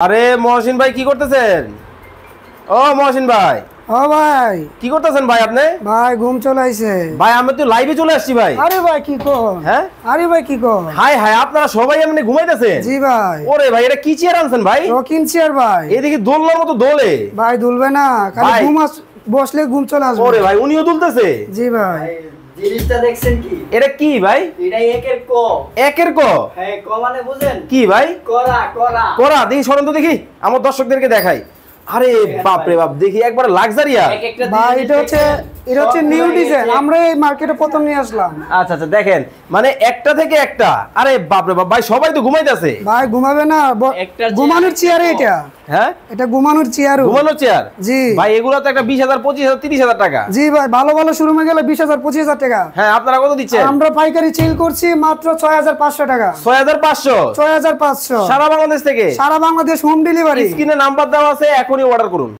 আরে মহসিন ভাই কি করতেছেন? ও মহসিন ভাই, ও ভাই কি করতেছেন ভাই আপনি? ভাই ঘুম চলে আইছে ভাই আমি তো লাইভে চলে আসছি ভাই। আরে ভাই কি কর? হ্যাঁ আরে ভাই কি কর? হাই হাই, আপনারা সবাই এমনি ঘুমাইতেছেন? জি ভাই। ওরে ভাই, এটা কি চেয়ার আনছেন ভাই? রকিং চেয়ার ভাই। এদিকে দোলনার মতো দোলে ভাই দুলবে না, খালি ভাই। বসলে ঘুম চলে আসবে। ওরে ভাই, উনিও দুলতেছে? জি ভাই। জিনিসটা দেখছেন কি? এটা কি ভাই? এটা একের ক। একের ক? হ্যাঁ, ক মানে বুঝেন? কি ভাই? করা করা। করা দেখি, সরন তো দেখি, আমার দর্শকদেরকে দেখাই। আরে বাপ রে বাপ, দেখি একবার লাক্সারিয়া। এক একটা ভাই জিনিস এটা হচ্ছে সব নিউ হয়ে ডিজাইন, গেছে। আমরা এই মার্কেটে প্রথম নিয়ে আসলাম। আচ্ছা আচ্ছা, দেখেন মানে একটা থেকে একটা। আরে বাপ রে বাপ ভাই, সবাই তো ঘুমাইতেছে। ভাই ঘুমাবে না, একটা ঘুমানোর চেয়ার এটা। হ্যাঁ, এটা ঘুমানোর চেয়ার। ঘুমানো চেয়ার? জি ভাই এগুলো তো একটা 20,000 25,000 30,000 টাকা। জি ভাই, ভালো ভালো শোরুমে গেলে 20,000 25,000 টাকা। হ্যাঁ, আপনারা কত দিচ্ছেন? আমরা পাইকারি সেল করছি মাত্র 6,500 টাকা। 6,500? 6,500 সারা বাংলাদেশ থেকে? সারা বাংলাদেশ হোম ডেলিভারি। স্ক্রিনে নাম্বার দেওয়া আছে, এখনই অর্ডার করুন।